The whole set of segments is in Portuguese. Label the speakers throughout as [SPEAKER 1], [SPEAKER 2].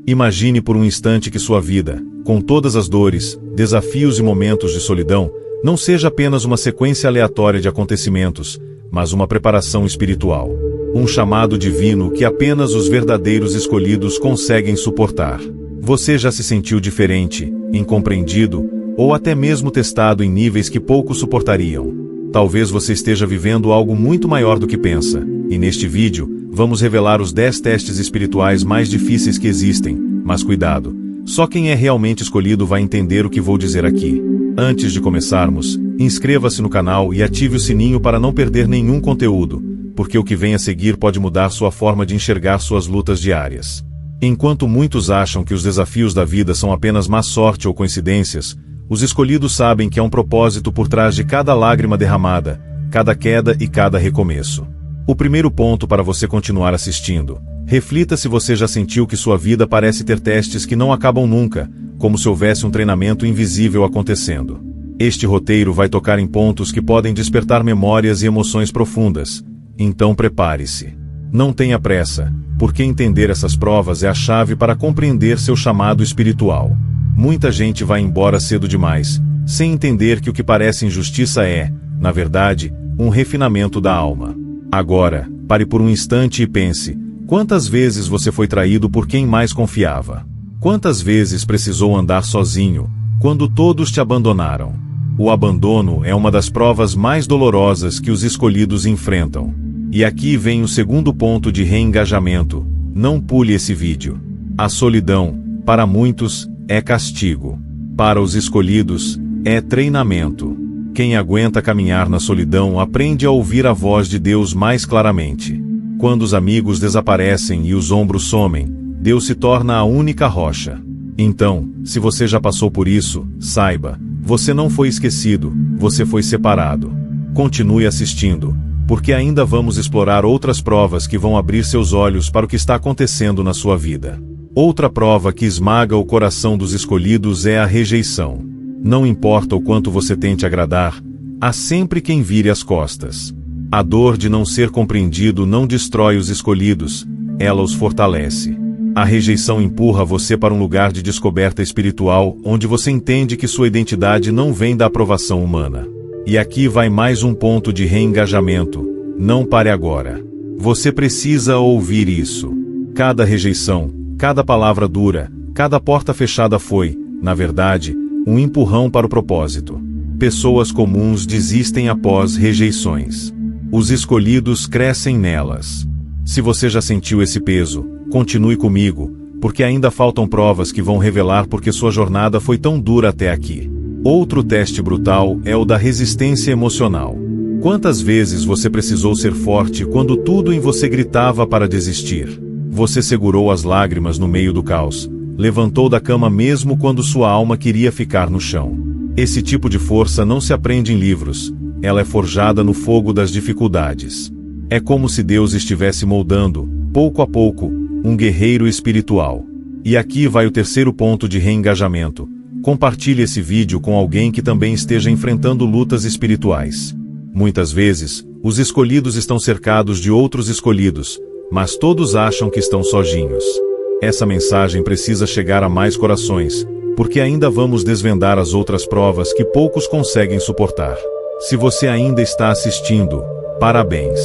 [SPEAKER 1] Imagine por um instante que sua vida, com todas as dores, desafios e momentos de solidão, não seja apenas uma sequência aleatória de acontecimentos, mas uma preparação espiritual. Um chamado divino que apenas os verdadeiros escolhidos conseguem suportar. Você já se sentiu diferente, incompreendido, ou até mesmo testado em níveis que poucos suportariam? Talvez você esteja vivendo algo muito maior do que pensa, e neste vídeo, vamos revelar os 10 testes espirituais mais difíceis que existem, mas cuidado, só quem é realmente escolhido vai entender o que vou dizer aqui. Antes de começarmos, inscreva-se no canal e ative o sininho para não perder nenhum conteúdo, porque o que vem a seguir pode mudar sua forma de enxergar suas lutas diárias. Enquanto muitos acham que os desafios da vida são apenas má sorte ou coincidências, os escolhidos sabem que há um propósito por trás de cada lágrima derramada, cada queda e cada recomeço. O primeiro ponto para você continuar assistindo: reflita se você já sentiu que sua vida parece ter testes que não acabam nunca, como se houvesse um treinamento invisível acontecendo. Este roteiro vai tocar em pontos que podem despertar memórias e emoções profundas, então prepare-se. Não tenha pressa, porque entender essas provas é a chave para compreender seu chamado espiritual. Muita gente vai embora cedo demais, sem entender que o que parece injustiça é, na verdade, um refinamento da alma. Agora, pare por um instante e pense: quantas vezes você foi traído por quem mais confiava? Quantas vezes precisou andar sozinho, quando todos te abandonaram? O abandono é uma das provas mais dolorosas que os escolhidos enfrentam. E aqui vem o segundo ponto de reengajamento: não pule esse vídeo. A solidão, para muitos, é castigo. Para os escolhidos, é treinamento. Quem aguenta caminhar na solidão aprende a ouvir a voz de Deus mais claramente. Quando os amigos desaparecem e os ombros somem, Deus se torna a única rocha. Então, se você já passou por isso, saiba, você não foi esquecido, você foi separado. Continue assistindo, porque ainda vamos explorar outras provas que vão abrir seus olhos para o que está acontecendo na sua vida. Outra prova que esmaga o coração dos escolhidos é a rejeição. Não importa o quanto você tente agradar, há sempre quem vire as costas. A dor de não ser compreendido não destrói os escolhidos, ela os fortalece. A rejeição empurra você para um lugar de descoberta espiritual, onde você entende que sua identidade não vem da aprovação humana. E aqui vai mais um ponto de reengajamento: não pare agora. Você precisa ouvir isso. Cada rejeição, cada palavra dura, cada porta fechada foi, na verdade, um empurrão para o propósito. Pessoas comuns desistem após rejeições. Os escolhidos crescem nelas. Se você já sentiu esse peso, continue comigo, porque ainda faltam provas que vão revelar por que sua jornada foi tão dura até aqui. Outro teste brutal é o da resistência emocional. Quantas vezes você precisou ser forte quando tudo em você gritava para desistir? Você segurou as lágrimas no meio do caos, levantou da cama mesmo quando sua alma queria ficar no chão. Esse tipo de força não se aprende em livros, ela é forjada no fogo das dificuldades. É como se Deus estivesse moldando, pouco a pouco, um guerreiro espiritual. E aqui vai o terceiro ponto de reengajamento: compartilhe esse vídeo com alguém que também esteja enfrentando lutas espirituais. Muitas vezes, os escolhidos estão cercados de outros escolhidos, mas todos acham que estão sozinhos. Essa mensagem precisa chegar a mais corações, porque ainda vamos desvendar as outras provas que poucos conseguem suportar. Se você ainda está assistindo, parabéns!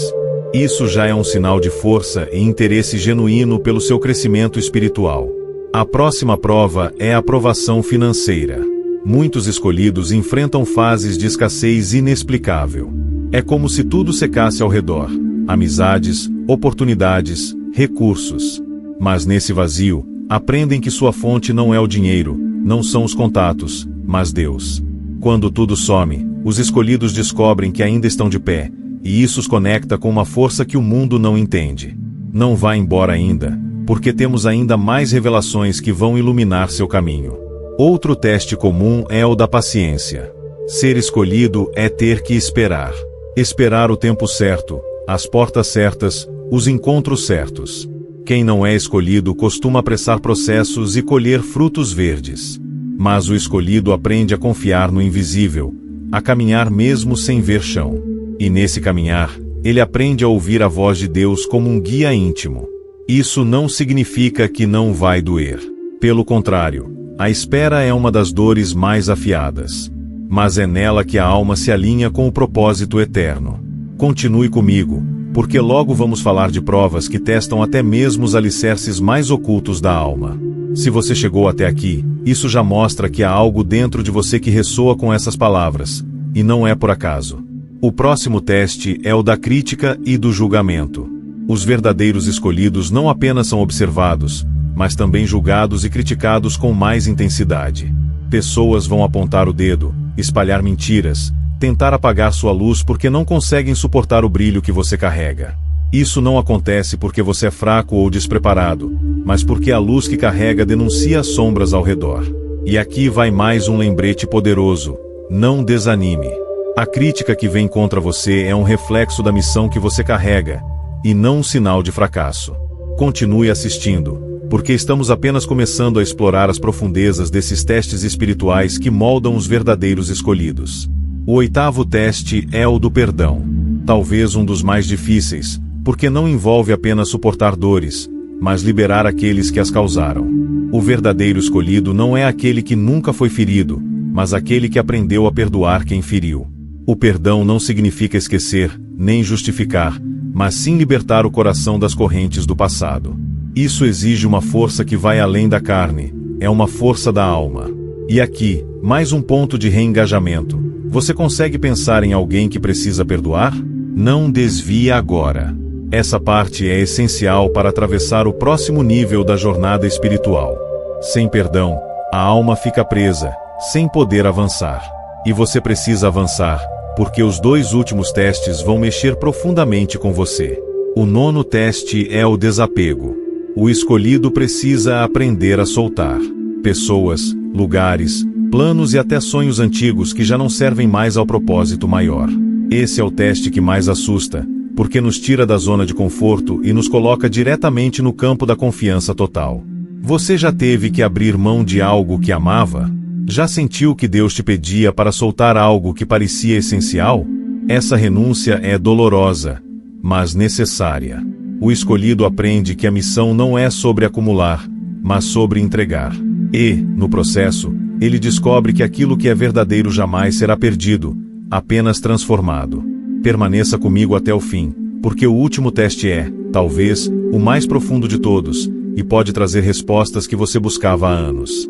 [SPEAKER 1] Isso já é um sinal de força e interesse genuíno pelo seu crescimento espiritual. A próxima prova é a aprovação financeira. Muitos escolhidos enfrentam fases de escassez inexplicável. É como se tudo secasse ao redor: amizades, oportunidades, recursos. Mas nesse vazio, aprendem que sua fonte não é o dinheiro, não são os contatos, mas Deus. Quando tudo some, os escolhidos descobrem que ainda estão de pé, e isso os conecta com uma força que o mundo não entende. Não vá embora ainda, porque temos ainda mais revelações que vão iluminar seu caminho. Outro teste comum é o da paciência. Ser escolhido é ter que esperar. Esperar o tempo certo, as portas certas, os encontros certos. Quem não é escolhido costuma apressar processos e colher frutos verdes. Mas o escolhido aprende a confiar no invisível, a caminhar mesmo sem ver chão. E nesse caminhar, ele aprende a ouvir a voz de Deus como um guia íntimo. Isso não significa que não vai doer. Pelo contrário, a espera é uma das dores mais afiadas. Mas é nela que a alma se alinha com o propósito eterno. Continue comigo, porque logo vamos falar de provas que testam até mesmo os alicerces mais ocultos da alma. Se você chegou até aqui, isso já mostra que há algo dentro de você que ressoa com essas palavras, e não é por acaso. O próximo teste é o da crítica e do julgamento. Os verdadeiros escolhidos não apenas são observados, mas também julgados e criticados com mais intensidade. Pessoas vão apontar o dedo, espalhar mentiras, tentar apagar sua luz porque não conseguem suportar o brilho que você carrega. Isso não acontece porque você é fraco ou despreparado, mas porque a luz que carrega denuncia as sombras ao redor. E aqui vai mais um lembrete poderoso: não desanime. A crítica que vem contra você é um reflexo da missão que você carrega, e não um sinal de fracasso. Continue assistindo, porque estamos apenas começando a explorar as profundezas desses testes espirituais que moldam os verdadeiros escolhidos. O oitavo teste é o do perdão. Talvez um dos mais difíceis, porque não envolve apenas suportar dores, mas liberar aqueles que as causaram. O verdadeiro escolhido não é aquele que nunca foi ferido, mas aquele que aprendeu a perdoar quem feriu. O perdão não significa esquecer, nem justificar, mas sim libertar o coração das correntes do passado. Isso exige uma força que vai além da carne, é uma força da alma. E aqui, mais um ponto de reengajamento. Você consegue pensar em alguém que precisa perdoar? Não desvie agora. Essa parte é essencial para atravessar o próximo nível da jornada espiritual. Sem perdão, a alma fica presa, sem poder avançar. E você precisa avançar, porque os dois últimos testes vão mexer profundamente com você. O nono teste é o desapego. O escolhido precisa aprender a soltar pessoas, lugares, planos e até sonhos antigos que já não servem mais ao propósito maior. Esse é o teste que mais assusta, porque nos tira da zona de conforto e nos coloca diretamente no campo da confiança total. Você já teve que abrir mão de algo que amava? Já sentiu que Deus te pedia para soltar algo que parecia essencial? Essa renúncia é dolorosa, mas necessária. O escolhido aprende que a missão não é sobre acumular, mas sobre entregar. E, no processo, ele descobre que aquilo que é verdadeiro jamais será perdido, apenas transformado. Permaneça comigo até o fim, porque o último teste é, talvez, o mais profundo de todos, e pode trazer respostas que você buscava há anos.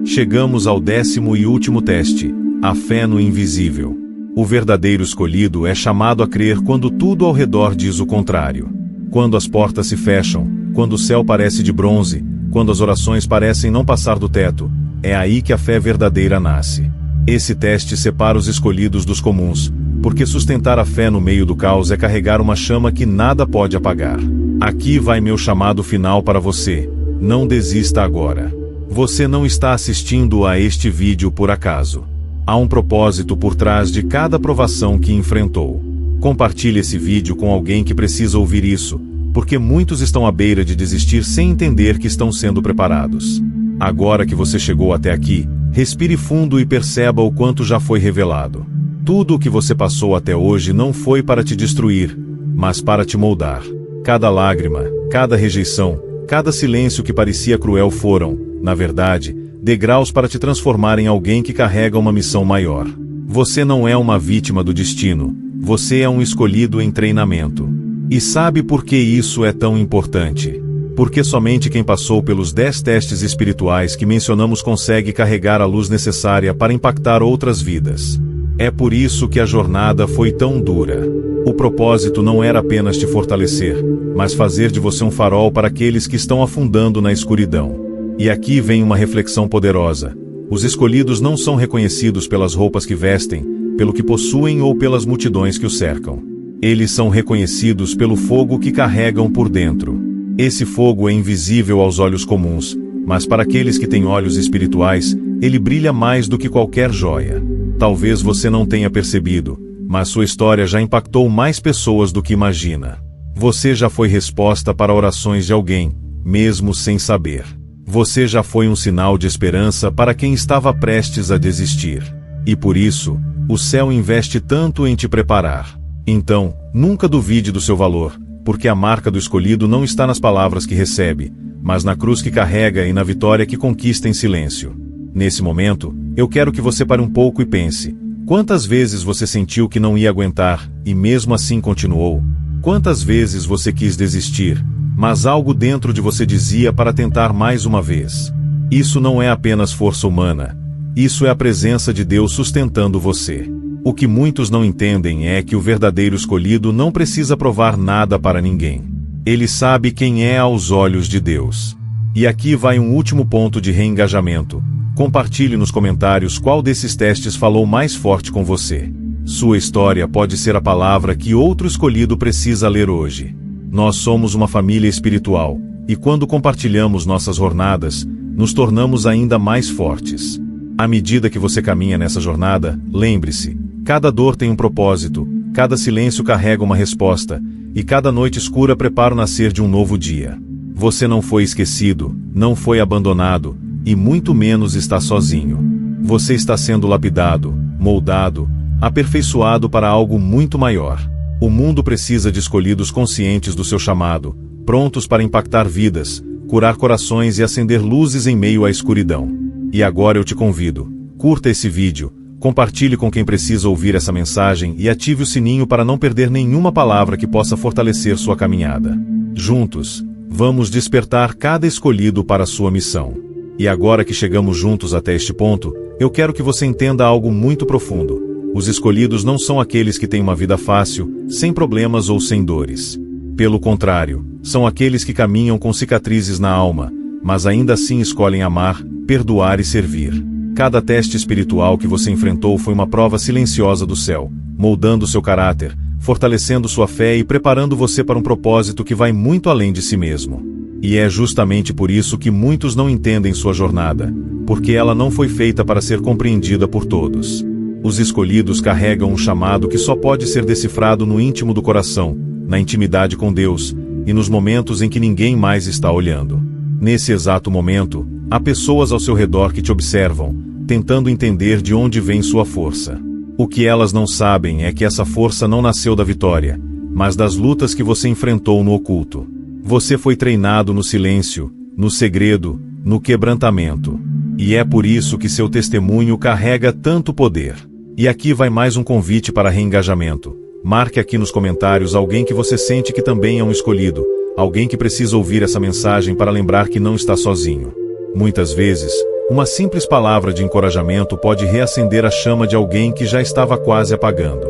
[SPEAKER 1] Chegamos ao 10º e último teste, a fé no invisível. O verdadeiro escolhido é chamado a crer quando tudo ao redor diz o contrário. Quando as portas se fecham, quando o céu parece de bronze, quando as orações parecem não passar do teto, é aí que a fé verdadeira nasce. Esse teste separa os escolhidos dos comuns, porque sustentar a fé no meio do caos é carregar uma chama que nada pode apagar. Aqui vai meu chamado final para você: não desista agora. Você não está assistindo a este vídeo por acaso. Há um propósito por trás de cada provação que enfrentou. Compartilhe esse vídeo com alguém que precisa ouvir isso, porque muitos estão à beira de desistir sem entender que estão sendo preparados. Agora que você chegou até aqui, respire fundo e perceba o quanto já foi revelado. Tudo o que você passou até hoje não foi para te destruir, mas para te moldar. Cada lágrima, cada rejeição, cada silêncio que parecia cruel foram, na verdade, degraus para te transformar em alguém que carrega uma missão maior. Você não é uma vítima do destino, você é um escolhido em treinamento. E sabe por que isso é tão importante? Porque somente quem passou pelos 10 testes espirituais que mencionamos consegue carregar a luz necessária para impactar outras vidas. É por isso que a jornada foi tão dura. O propósito não era apenas te fortalecer, mas fazer de você um farol para aqueles que estão afundando na escuridão. E aqui vem uma reflexão poderosa. Os escolhidos não são reconhecidos pelas roupas que vestem, pelo que possuem ou pelas multidões que os cercam. Eles são reconhecidos pelo fogo que carregam por dentro. Esse fogo é invisível aos olhos comuns, mas para aqueles que têm olhos espirituais, ele brilha mais do que qualquer joia. Talvez você não tenha percebido, mas sua história já impactou mais pessoas do que imagina. Você já foi resposta para orações de alguém, mesmo sem saber. Você já foi um sinal de esperança para quem estava prestes a desistir. E por isso, o céu investe tanto em te preparar. Então, nunca duvide do seu valor, porque a marca do escolhido não está nas palavras que recebe, mas na cruz que carrega e na vitória que conquista em silêncio. Nesse momento, eu quero que você pare um pouco e pense: quantas vezes você sentiu que não ia aguentar, e mesmo assim continuou? Quantas vezes você quis desistir, mas algo dentro de você dizia para tentar mais uma vez? Isso não é apenas força humana. Isso é a presença de Deus sustentando você. O que muitos não entendem é que o verdadeiro escolhido não precisa provar nada para ninguém. Ele sabe quem é aos olhos de Deus. E aqui vai um último ponto de reengajamento. Compartilhe nos comentários qual desses testes falou mais forte com você. Sua história pode ser a palavra que outro escolhido precisa ler hoje. Nós somos uma família espiritual, e quando compartilhamos nossas jornadas, nos tornamos ainda mais fortes. À medida que você caminha nessa jornada, lembre-se: cada dor tem um propósito, cada silêncio carrega uma resposta, e cada noite escura prepara o nascer de um novo dia. Você não foi esquecido, não foi abandonado, e muito menos está sozinho. Você está sendo lapidado, moldado, aperfeiçoado para algo muito maior. O mundo precisa de escolhidos conscientes do seu chamado, prontos para impactar vidas, curar corações e acender luzes em meio à escuridão. E agora eu te convido: curta esse vídeo, compartilhe com quem precisa ouvir essa mensagem e ative o sininho para não perder nenhuma palavra que possa fortalecer sua caminhada. Juntos, vamos despertar cada escolhido para a sua missão. E agora que chegamos juntos até este ponto, eu quero que você entenda algo muito profundo. Os escolhidos não são aqueles que têm uma vida fácil, sem problemas ou sem dores. Pelo contrário, são aqueles que caminham com cicatrizes na alma, mas ainda assim escolhem amar, perdoar e servir. Cada teste espiritual que você enfrentou foi uma prova silenciosa do céu, moldando seu caráter, fortalecendo sua fé e preparando você para um propósito que vai muito além de si mesmo. E é justamente por isso que muitos não entendem sua jornada, porque ela não foi feita para ser compreendida por todos. Os escolhidos carregam um chamado que só pode ser decifrado no íntimo do coração, na intimidade com Deus, e nos momentos em que ninguém mais está olhando. Nesse exato momento, há pessoas ao seu redor que te observam, tentando entender de onde vem sua força. O que elas não sabem é que essa força não nasceu da vitória, mas das lutas que você enfrentou no oculto. Você foi treinado no silêncio, no segredo, no quebrantamento. E é por isso que seu testemunho carrega tanto poder. E aqui vai mais um convite para reengajamento. Marque aqui nos comentários alguém que você sente que também é um escolhido, alguém que precisa ouvir essa mensagem para lembrar que não está sozinho. Muitas vezes, uma simples palavra de encorajamento pode reacender a chama de alguém que já estava quase apagando.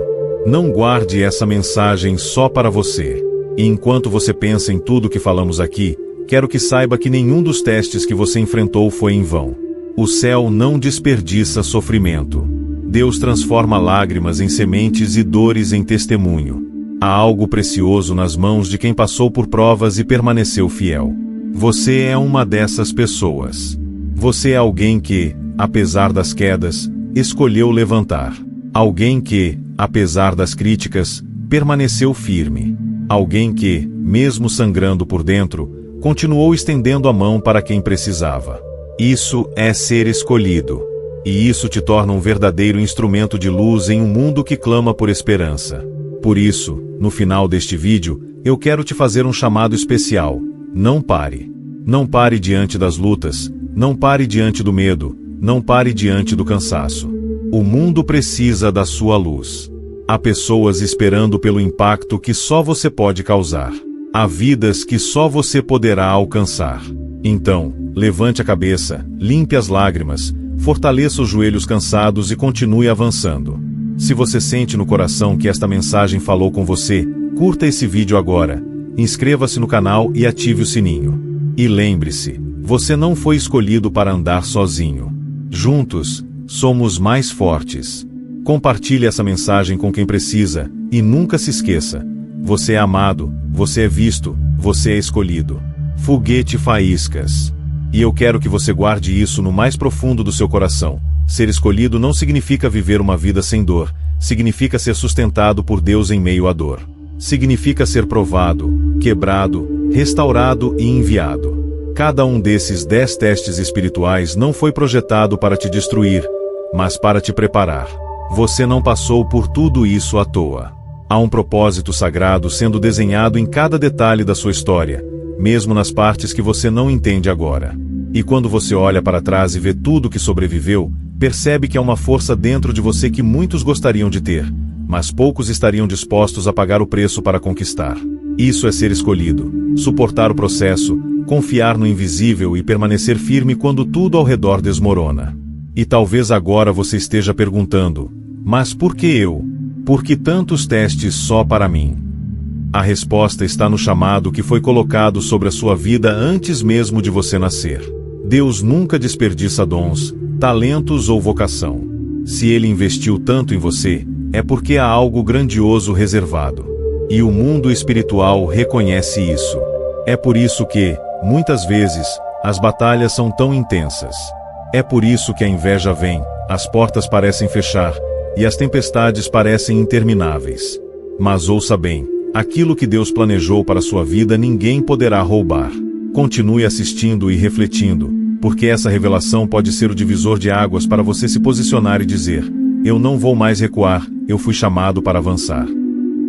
[SPEAKER 1] Não guarde essa mensagem só para você. E enquanto você pensa em tudo que falamos aqui, quero que saiba que nenhum dos testes que você enfrentou foi em vão. O céu não desperdiça sofrimento. Deus transforma lágrimas em sementes e dores em testemunho. Há algo precioso nas mãos de quem passou por provas e permaneceu fiel. Você é uma dessas pessoas. Você é alguém que, apesar das quedas, escolheu levantar. Alguém que, apesar das críticas, permaneceu firme. Alguém que, mesmo sangrando por dentro, continuou estendendo a mão para quem precisava. Isso é ser escolhido. E isso te torna um verdadeiro instrumento de luz em um mundo que clama por esperança. Por isso, no final deste vídeo, eu quero te fazer um chamado especial. Não pare. Não pare diante das lutas, não pare diante do medo, não pare diante do cansaço. O mundo precisa da sua luz. Há pessoas esperando pelo impacto que só você pode causar. Há vidas que só você poderá alcançar. Então, levante a cabeça, limpe as lágrimas, fortaleça os joelhos cansados e continue avançando. Se você sente no coração que esta mensagem falou com você, curta esse vídeo agora, inscreva-se no canal e ative o sininho. E lembre-se, você não foi escolhido para andar sozinho. Juntos, somos mais fortes. Compartilhe essa mensagem com quem precisa, e nunca se esqueça: você é amado, você é visto, você é escolhido. Foguete Faíscas. E eu quero que você guarde isso no mais profundo do seu coração. Ser escolhido não significa viver uma vida sem dor, significa ser sustentado por Deus em meio à dor. Significa ser provado, quebrado, restaurado e enviado. Cada um desses 10 testes espirituais não foi projetado para te destruir, mas para te preparar. Você não passou por tudo isso à toa. Há um propósito sagrado sendo desenhado em cada detalhe da sua história, mesmo nas partes que você não entende agora. E quando você olha para trás e vê tudo que sobreviveu, percebe que há uma força dentro de você que muitos gostariam de ter, mas poucos estariam dispostos a pagar o preço para conquistar. Isso é ser escolhido, suportar o processo, confiar no invisível e permanecer firme quando tudo ao redor desmorona. E talvez agora você esteja perguntando: mas por que eu? Por que tantos testes só para mim? A resposta está no chamado que foi colocado sobre a sua vida antes mesmo de você nascer. Deus nunca desperdiça dons, talentos ou vocação. Se Ele investiu tanto em você, é porque há algo grandioso reservado. E o mundo espiritual reconhece isso. É por isso que, muitas vezes, as batalhas são tão intensas. É por isso que a inveja vem, as portas parecem fechar, e as tempestades parecem intermináveis. Mas ouça bem, aquilo que Deus planejou para a sua vida ninguém poderá roubar. Continue assistindo e refletindo, porque essa revelação pode ser o divisor de águas para você se posicionar e dizer: eu não vou mais recuar, eu fui chamado para avançar.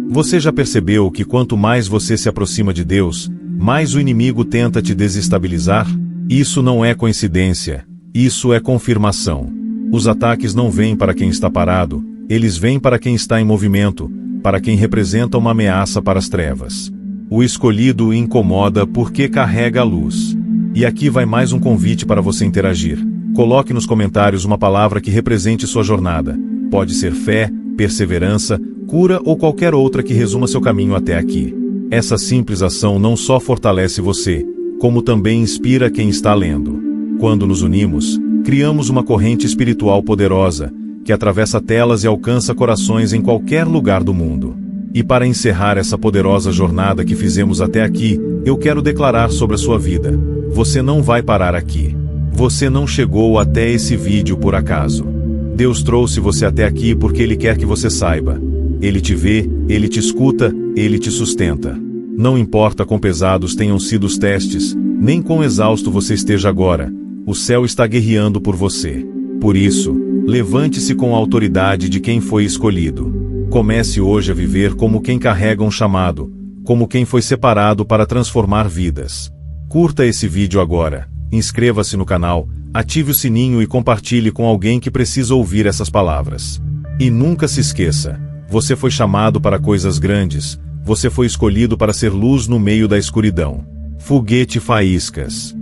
[SPEAKER 1] Você já percebeu que quanto mais você se aproxima de Deus, mais o inimigo tenta te desestabilizar? Isso não é coincidência, isso é confirmação. Os ataques não vêm para quem está parado, eles vêm para quem está em movimento, para quem representa uma ameaça para as trevas. O escolhido incomoda porque carrega a luz. E aqui vai mais um convite para você interagir. Coloque nos comentários uma palavra que represente sua jornada. Pode ser fé, perseverança, cura ou qualquer outra que resuma seu caminho até aqui. Essa simples ação não só fortalece você, como também inspira quem está lendo. Quando nos unimos, criamos uma corrente espiritual poderosa, que atravessa telas e alcança corações em qualquer lugar do mundo. E para encerrar essa poderosa jornada que fizemos até aqui, eu quero declarar sobre a sua vida: você não vai parar aqui. Você não chegou até esse vídeo por acaso. Deus trouxe você até aqui porque Ele quer que você saiba. Ele te vê, Ele te escuta, Ele te sustenta. Não importa quão pesados tenham sido os testes, nem quão exausto você esteja agora, o céu está guerreando por você. Por isso, levante-se com a autoridade de quem foi escolhido. Comece hoje a viver como quem carrega um chamado, como quem foi separado para transformar vidas. Curta esse vídeo agora, inscreva-se no canal, ative o sininho e compartilhe com alguém que precisa ouvir essas palavras. E nunca se esqueça, você foi chamado para coisas grandes, você foi escolhido para ser luz no meio da escuridão. Foguete Faíscas.